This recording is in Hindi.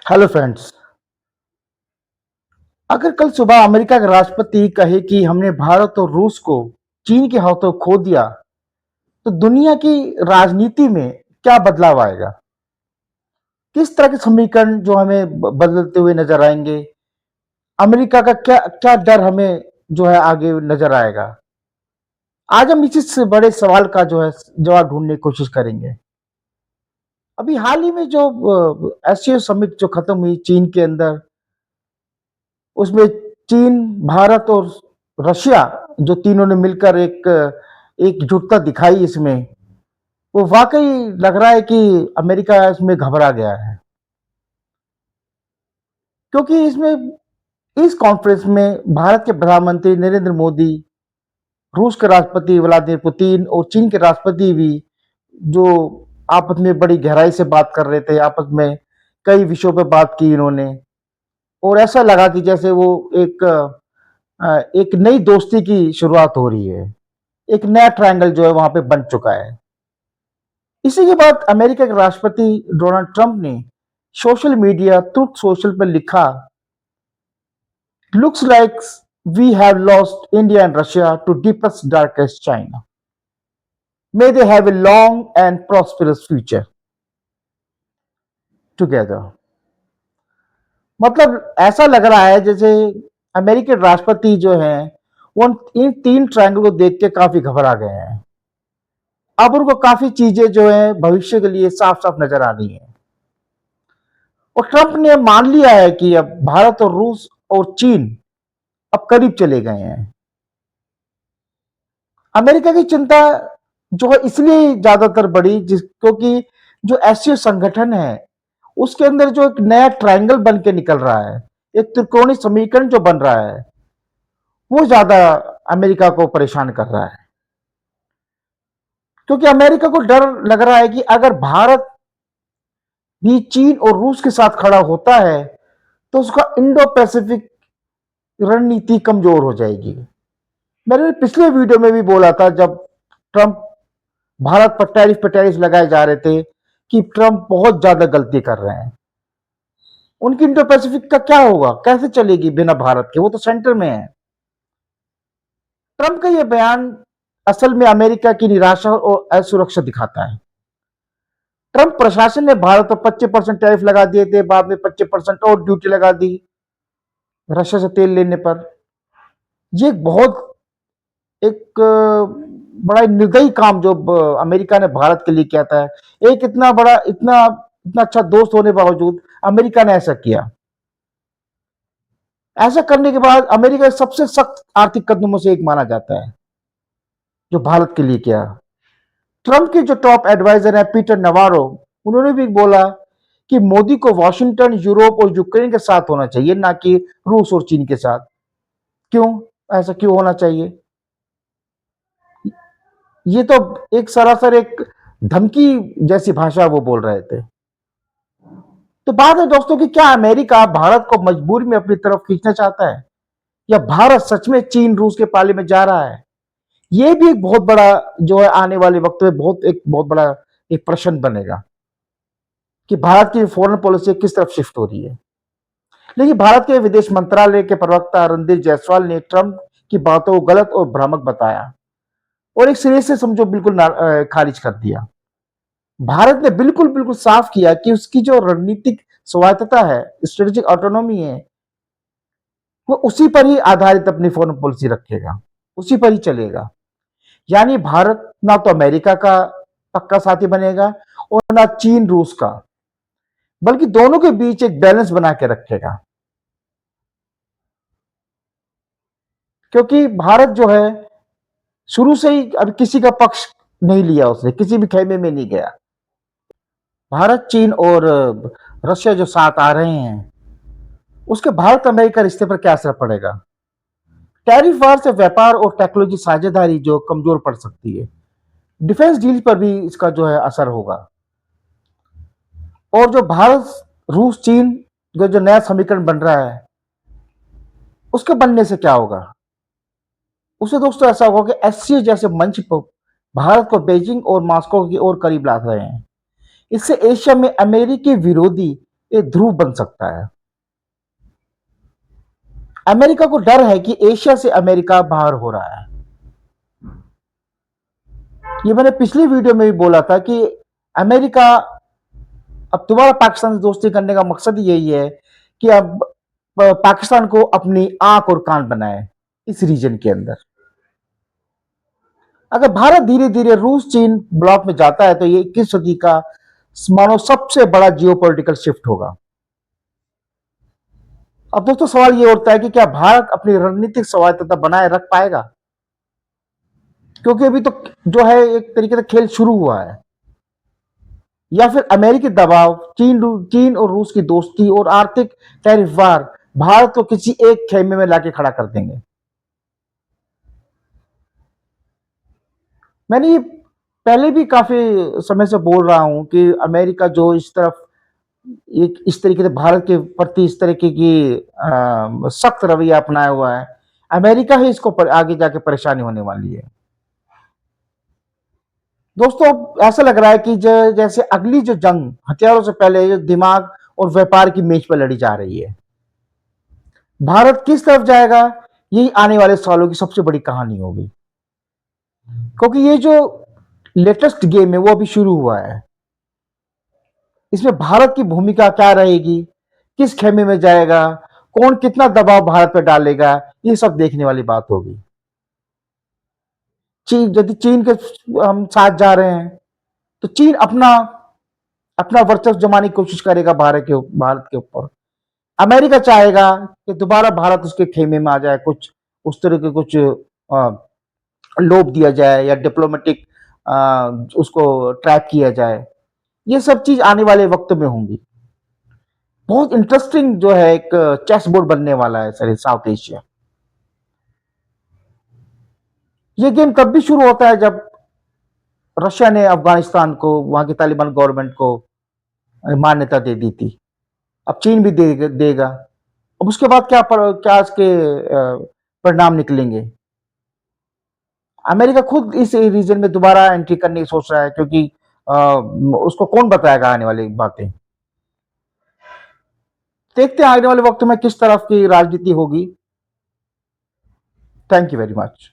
Hello friends. अगर कल सुबह अमेरिका के राष्ट्रपति कहे कि हमने भारत और रूस को चीन के हाथों खो दिया, तो दुनिया की राजनीति में क्या बदलाव आएगा? किस तरह के समीकरण जो हमें बदलते हुए नजर आएंगे? अमेरिका का क्या क्या डर हमें जो है आगे नजर आएगा? आज हम इसी से बड़े सवाल का जो है जवाब ढूंढने की कोशिश करेंगे। अभी हाल ही में जो एससीओ समिट जो खत्म हुई चीन के अंदर, उसमें चीन, भारत और रशिया जो तीनों ने मिलकर एक एकजुटता दिखाई इसमें, वो वाकई लग रहा है कि अमेरिका इसमें घबरा गया है। क्योंकि इसमें इस कॉन्फ्रेंस में भारत के प्रधानमंत्री नरेंद्र मोदी, रूस के राष्ट्रपति व्लादिमीर पुतिन और चीन के राष्ट्रपति भी जो आपस में बड़ी गहराई से बात कर रहे थे, आपस में कई विषयों पर बात की इन्होंने। और ऐसा लगा कि जैसे वो एक नई दोस्ती की शुरुआत हो रही है, एक नया ट्रायंगल जो है वहां पे बन चुका है। इसी के बाद अमेरिका के राष्ट्रपति डोनाल्ड ट्रंप ने सोशल मीडिया ट्रुथ सोशल पर लिखा, looks like we have lost India and Russia to deepest darkest China, may they have a long and prosperous future together. मतलब ऐसा लग रहा है जैसे अमेरिकी राष्ट्रपति जो है वो इन तीन ट्रायंगल को देख के काफी घबरा गए हैं। अब उनको काफी चीजें जो है भविष्य के लिए साफ साफ नजर आ रही है। और ट्रंप ने मान लिया है कि अब भारत और रूस और चीन अब करीब चले गए हैं। अमेरिका की चिंता जो है इसलिए ज्यादातर बढ़ी क्योंकि जो एससीओ संगठन है उसके अंदर जो एक नया ट्रायंगल बन के निकल रहा है, एक त्रिकोणीय समीकरण जो बन रहा है, वो ज्यादा अमेरिका को परेशान कर रहा है। क्योंकि अमेरिका को डर लग रहा है कि अगर भारत भी चीन और रूस के साथ खड़ा होता है तो उसका इंडो पैसिफिक रणनीति कमजोर हो जाएगी। मैंने पिछले वीडियो में भी बोला था, जब ट्रंप भारत पर टैरिफ लगाए जा रहे थे, कि ट्रंप बहुत ज्यादा गलती कर रहे हैं। उनकी इंडो पैसिफिक का क्या होगा, कैसे चलेगी बिना भारत के? वो तो सेंटर में है। ट्रंप का यह बयान असल में अमेरिका की निराशा और असुरक्षा दिखाता है। ट्रंप प्रशासन ने भारत पर 25% टैरिफ लगा दिए थे, बाद में 25% और ड्यूटी लगा दी रशिया से तेल लेने पर। ये एक बहुत एक बड़ा निर्दयी काम जो अमेरिका ने भारत के लिए किया था। एक इतना बड़ा इतना इतना अच्छा दोस्त होने के बावजूद अमेरिका ने ऐसा किया। ऐसा करने के बाद अमेरिका सबसे सख्त आर्थिक कदमों से एक माना जाता है जो भारत के लिए किया। ट्रंप के जो टॉप एडवाइजर है पीटर नवारो, उन्होंने भी बोला कि मोदी को वॉशिंगटन, यूरोप और यूक्रेन के साथ होना चाहिए, ना कि रूस और चीन के साथ। क्यों? ऐसा क्यों होना चाहिए? ये तो एक सरासर एक धमकी जैसी भाषा वो बोल रहे थे। तो बात है दोस्तों कि क्या अमेरिका भारत को मजबूरी में अपनी तरफ खींचना चाहता है, या भारत सच में चीन रूस के पाले में जा रहा है? ये भी एक बहुत बड़ा जो है आने वाले वक्त में बहुत बड़ा एक प्रश्न बनेगा कि भारत की फॉरेन पॉलिसी किस तरफ शिफ्ट हो रही है। लेकिन भारत के विदेश मंत्रालय के प्रवक्ता रणधीर जायसवाल ने ट्रंप की बातों को गलत और भ्रामक बताया और एक सिरे से समझो बिल्कुल खारिज कर दिया। भारत ने बिल्कुल बिल्कुल साफ किया कि उसकी जो रणनीतिक स्वायत्तता है, स्ट्रेटेजिक ऑटोनॉमी है, वो उसी पर ही आधारित अपनी फॉरेन पॉलिसी रखेगा, उसी पर ही चलेगा। यानी भारत ना तो अमेरिका का पक्का साथी बनेगा और ना चीन रूस का, बल्कि दोनों के बीच एक बैलेंस बना के रखेगा। क्योंकि भारत जो है शुरू से ही अब किसी का पक्ष नहीं लिया, उसने किसी भी खेमे में नहीं गया। भारत, चीन और रशिया जो साथ आ रहे हैं, उसके भारत अमेरिका रिश्ते पर क्या असर पड़ेगा? टैरिफ वार से व्यापार और टेक्नोलॉजी साझेदारी जो कमजोर पड़ सकती है। डिफेंस डील पर भी इसका जो है असर होगा। और जो भारत, रूस, चीन जो नया समीकरण बन रहा है, उसके बनने से क्या होगा? उसे दोस्तों ऐसा होगा कि एससीओ जैसे मंच पर भारत को बीजिंग और मॉस्को की ओर करीब ला रहे हैं। इससे एशिया में अमेरिकी विरोधी ये ध्रुव बन सकता है। अमेरिका को डर है कि एशिया से अमेरिका बाहर हो रहा है। ये मैंने पिछली वीडियो में भी बोला था कि अमेरिका अब दोबारा पाकिस्तान से दोस्ती करने का मकसद यही है कि अब पाकिस्तान को अपनी आंख और कान बनाए इस रीजन के अंदर। अगर भारत धीरे धीरे रूस चीन ब्लॉक में जाता है तो ये 21 सदी का मानो सबसे बड़ा जियोपॉलिटिकल शिफ्ट होगा। अब दोस्तों सवाल ये उठता है कि क्या भारत अपनी रणनीतिक स्वायत्तता बनाए रख पाएगा, क्योंकि अभी तो जो है एक तरीके से खेल शुरू हुआ है, या फिर अमेरिकी दबाव, चीन और रूस की दोस्ती और आर्थिक टैरिफ वार भारत को किसी एक खेमे में लाके खड़ा कर देंगे। मैंने ये पहले भी काफी समय से बोल रहा हूं कि अमेरिका जो इस तरफ एक इस तरीके से भारत के प्रति इस तरीके की सख्त रवैया अपनाया हुआ है, अमेरिका ही इसको आगे जाके परेशानी होने वाली है। दोस्तों अब ऐसा लग रहा है कि जैसे अगली जो जंग हथियारों से पहले जो दिमाग और व्यापार की मेज पर लड़ी जा रही है। भारत किस तरफ जाएगा, यही आने वाले सालों की सबसे बड़ी कहानी होगी, क्योंकि ये जो लेटेस्ट गेम है वो अभी शुरू हुआ है। इसमें भारत की भूमिका क्या रहेगी, किस खेमे में जाएगा, कौन कितना दबाव भारत पर डालेगा, ये सब देखने वाली बात होगी। चीन, यदि चीन के हम साथ जा रहे हैं तो चीन अपना अपना वर्चस्व जमाने की कोशिश करेगा भारत के ऊपर। अमेरिका चाहेगा कि दोबारा भारत उसके खेमे में आ जाए, कुछ उस तरह के कुछ लोभ दिया जाए या डिप्लोमेटिक उसको ट्रैप किया जाए। ये सब चीज आने वाले वक्त में होंगी। बहुत इंटरेस्टिंग जो है एक चेस बोर्ड बनने वाला है सर साउथ एशिया। ये गेम तब भी शुरू होता है जब रशिया ने अफगानिस्तान को, वहां की तालिबान गवर्नमेंट को मान्यता दे दी थी। अब चीन भी देगा। अब उसके बाद क्या इसके परिणाम निकलेंगे। अमेरिका खुद इस रीजन में दोबारा एंट्री करने की सोच रहा है, क्योंकि उसको कौन बताएगा आने वाली बातें। देखते हैं आने वाले वक्त में किस तरफ की राजनीति होगी। Thank you very much.